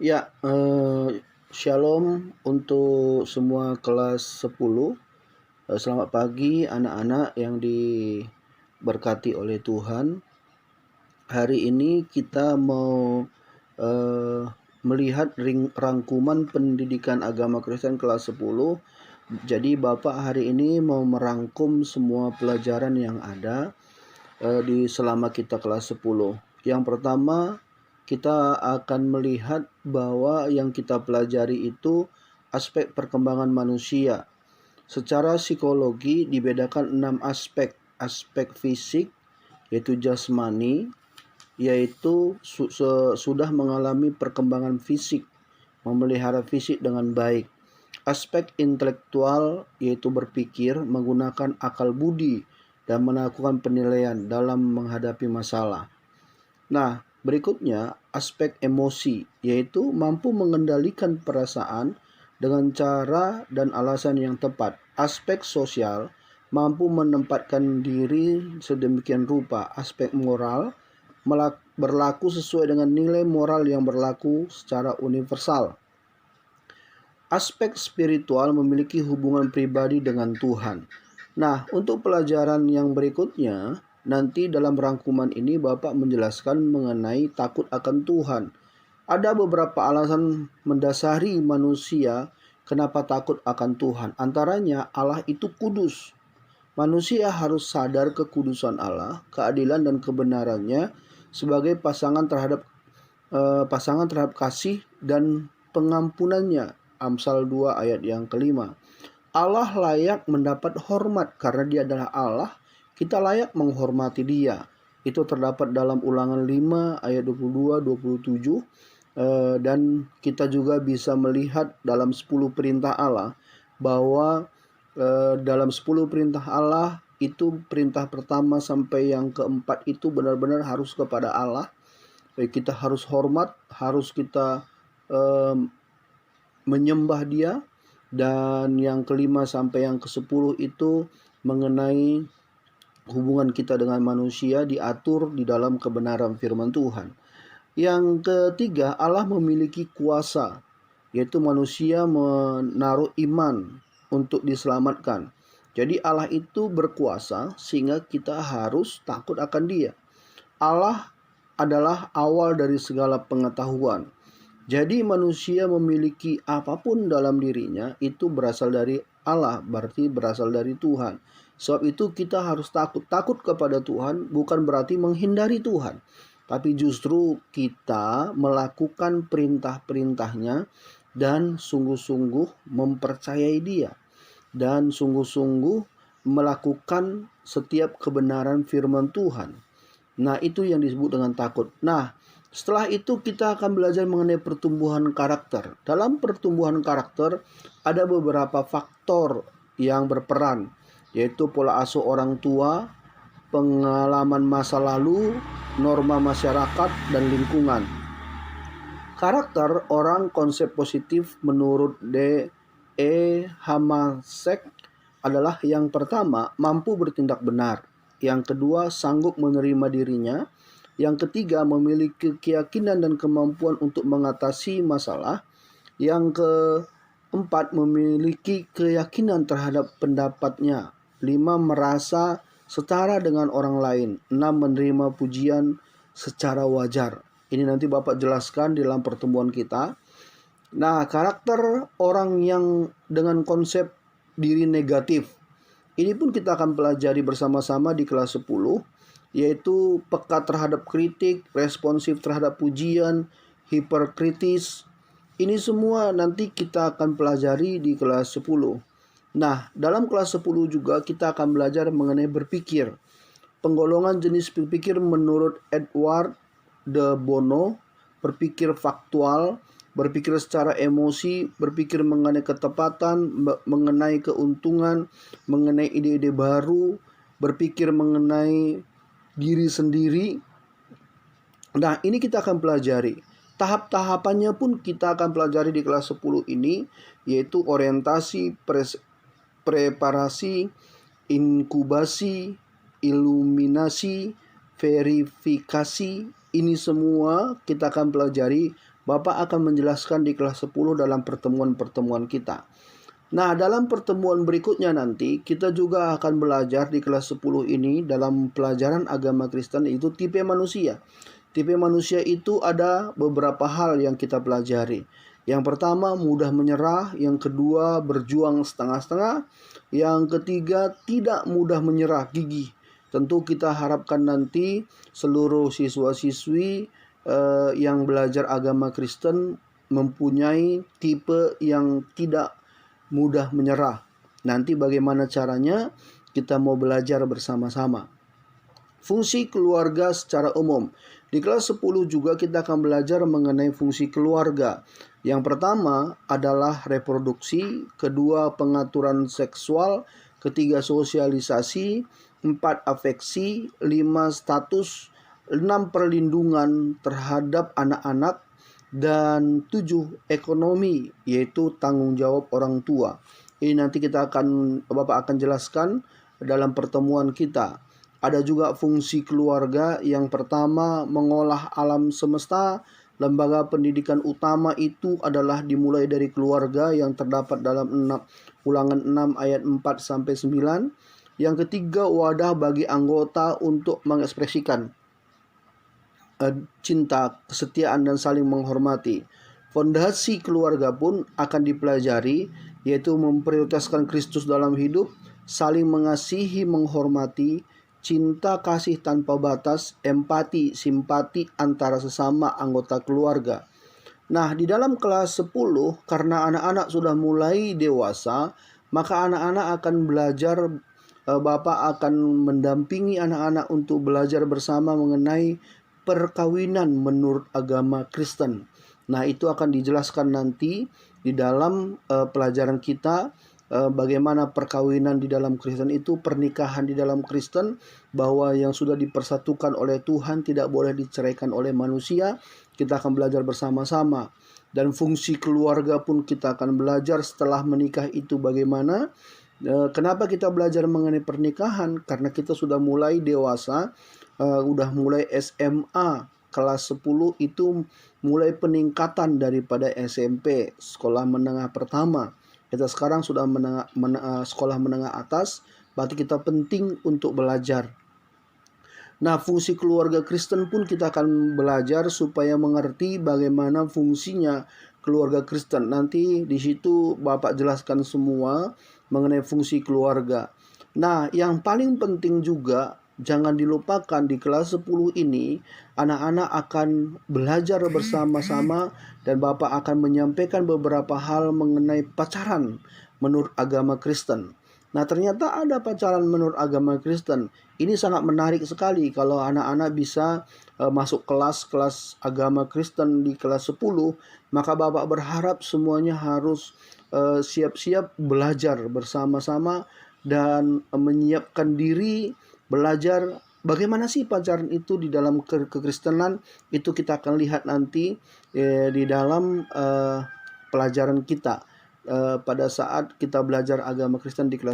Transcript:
Ya, shalom untuk semua kelas 10. Selamat pagi anak-anak yang diberkati oleh Tuhan. Hari ini kita mau eh, melihat rangkuman pendidikan agama Kristen kelas 10. Jadi Bapak hari ini mau merangkum semua pelajaran yang ada di selama kita kelas 10. Yang pertama, kita akan melihat bahwa yang kita pelajari itu aspek perkembangan manusia. Secara psikologi dibedakan 6 aspek. Aspek fisik yaitu jasmani, yaitu sudah mengalami perkembangan fisik, memelihara fisik dengan baik. Aspek intelektual yaitu berpikir menggunakan akal budi dan melakukan penilaian dalam menghadapi masalah. Nah, berikutnya aspek emosi yaitu mampu mengendalikan perasaan dengan cara dan alasan yang tepat. Aspek sosial mampu menempatkan diri sedemikian rupa. Aspek moral berlaku sesuai dengan nilai moral yang berlaku secara universal. Aspek spiritual memiliki hubungan pribadi dengan Tuhan. Nah, untuk pelajaran yang berikutnya, nanti dalam rangkuman ini Bapak menjelaskan mengenai takut akan Tuhan. Ada beberapa alasan mendasari manusia kenapa takut akan Tuhan. Antaranya Allah itu kudus. Manusia harus sadar kekudusan Allah, keadilan dan kebenarannya sebagai pasangan terhadap kasih dan pengampunannya. Amsal 2 ayat yang kelima. Allah layak mendapat hormat karena dia adalah Allah. Kita layak menghormati dia. Itu terdapat dalam Ulangan 5 ayat 22-27. Dan kita juga bisa melihat dalam 10 perintah Allah bahwa dalam 10 perintah Allah itu perintah pertama sampai yang keempat itu benar-benar harus kepada Allah. Kita harus hormat, harus kita menyembah dia. Dan yang kelima sampai yang ke-10 itu mengenai hubungan kita dengan manusia diatur di dalam kebenaran firman Tuhan. Yang ketiga, Allah memiliki kuasa, yaitu manusia menaruh iman untuk diselamatkan. Jadi Allah itu berkuasa sehingga kita harus takut akan dia. Allah adalah awal dari segala pengetahuan. Jadi manusia memiliki apapun dalam dirinya itu berasal dari Allah, berarti berasal dari Tuhan. Sebab itu kita harus takut. Takut kepada Tuhan bukan berarti menghindari Tuhan, tapi justru kita melakukan perintah-perintahnya dan sungguh-sungguh mempercayai dia. Dan sungguh-sungguh melakukan setiap kebenaran firman Tuhan. Nah, itu yang disebut dengan takut. Nah, setelah itu kita akan belajar mengenai pertumbuhan karakter. Dalam pertumbuhan karakter ada beberapa faktor yang berperan, yaitu pola asuh orang tua, pengalaman masa lalu, norma masyarakat, dan lingkungan. Karakter orang konsep positif menurut D.E. Hamasek adalah yang pertama, mampu bertindak benar. Yang kedua, sanggup menerima dirinya. Yang ketiga, memiliki keyakinan dan kemampuan untuk mengatasi masalah. Yang keempat, memiliki keyakinan terhadap pendapatnya. 5, merasa setara dengan orang lain. 6, menerima pujian secara wajar. Ini nanti Bapak jelaskan di dalam pertemuan kita. Nah, karakter orang yang dengan konsep diri negatif, ini pun kita akan pelajari bersama-sama di kelas 10, yaitu peka terhadap kritik, responsif terhadap pujian, hiperkritis. Ini semua nanti kita akan pelajari di kelas 10. Nah, dalam kelas 10 juga kita akan belajar mengenai berpikir. Penggolongan jenis berpikir menurut Edward de Bono, berpikir faktual, berpikir secara emosi, berpikir mengenai ketepatan, mengenai keuntungan, mengenai ide-ide baru, berpikir mengenai diri sendiri. Nah, ini kita akan pelajari. Tahap-tahapannya pun kita akan pelajari di kelas 10 ini, yaitu orientasi, preparasi, inkubasi, iluminasi, verifikasi. Ini semua kita akan pelajari Bapak akan menjelaskan di kelas 10 dalam pertemuan-pertemuan kita. Nah, dalam pertemuan berikutnya nanti kita juga akan belajar di kelas 10 ini dalam pelajaran agama Kristen, yaitu tipe manusia. Tipe manusia itu ada beberapa hal yang kita pelajari. Yang pertama, mudah menyerah. Yang kedua, berjuang setengah-setengah. Yang ketiga, tidak mudah menyerah, gigih. Tentu kita harapkan nanti seluruh siswa-siswi yang belajar agama Kristen mempunyai tipe yang tidak mudah menyerah. Nanti bagaimana caranya? Kita mau belajar bersama-sama. Fungsi keluarga secara umum. Di kelas 10 juga kita akan belajar mengenai fungsi keluarga. Yang pertama adalah reproduksi, kedua pengaturan seksual, ketiga sosialisasi, 4 afeksi, 5 status, 6 perlindungan terhadap anak-anak, dan 7 ekonomi, yaitu tanggung jawab orang tua. Ini nanti Bapak akan jelaskan dalam pertemuan kita. Ada juga fungsi keluarga. Yang pertama, mengolah alam semesta. Lembaga pendidikan utama itu adalah dimulai dari keluarga yang terdapat dalam Ulangan 6 ayat 4 sampai 9. Yang ketiga, wadah bagi anggota untuk mengekspresikan cinta, kesetiaan, dan saling menghormati. Fondasi keluarga pun akan dipelajari, yaitu memprioritaskan Kristus dalam hidup, saling mengasihi, menghormati, cinta kasih tanpa batas, empati, simpati antara sesama anggota keluarga. Nah, di dalam kelas 10, karena anak-anak sudah mulai dewasa, maka anak-anak akan belajar, Bapak akan mendampingi anak-anak untuk belajar bersama mengenai perkawinan menurut agama Kristen. Nah, itu akan dijelaskan nanti di dalam pelajaran kita, bagaimana perkawinan di dalam Kristen itu, pernikahan di dalam Kristen, bahwa yang sudah dipersatukan oleh Tuhan tidak boleh diceraikan oleh manusia. Kita akan belajar bersama-sama. Dan fungsi keluarga pun kita akan belajar setelah menikah itu bagaimana. Kenapa kita belajar mengenai pernikahan? Karena kita sudah mulai dewasa, udah mulai SMA. Kelas 10 itu mulai peningkatan daripada SMP, sekolah menengah pertama. Kita sekarang sudah sekolah menengah atas, berarti kita penting untuk belajar. Nah, fungsi keluarga Kristen pun kita akan belajar supaya mengerti bagaimana fungsinya keluarga Kristen. Nanti di situ Bapak jelaskan semua mengenai fungsi keluarga. Nah, yang paling penting juga, jangan dilupakan di kelas 10 ini, anak-anak akan belajar bersama-sama dan Bapak akan menyampaikan beberapa hal mengenai pacaran menurut agama Kristen. Nah, ternyata ada pacaran menurut agama Kristen. Ini sangat menarik sekali kalau anak-anak bisa masuk kelas-kelas agama Kristen di kelas 10, maka Bapak berharap semuanya harus siap-siap belajar bersama-sama dan menyiapkan diri belajar bagaimana sih pacaran itu di dalam kekristenan. Itu kita akan lihat nanti di dalam pelajaran kita pada saat kita belajar agama Kristen di kelas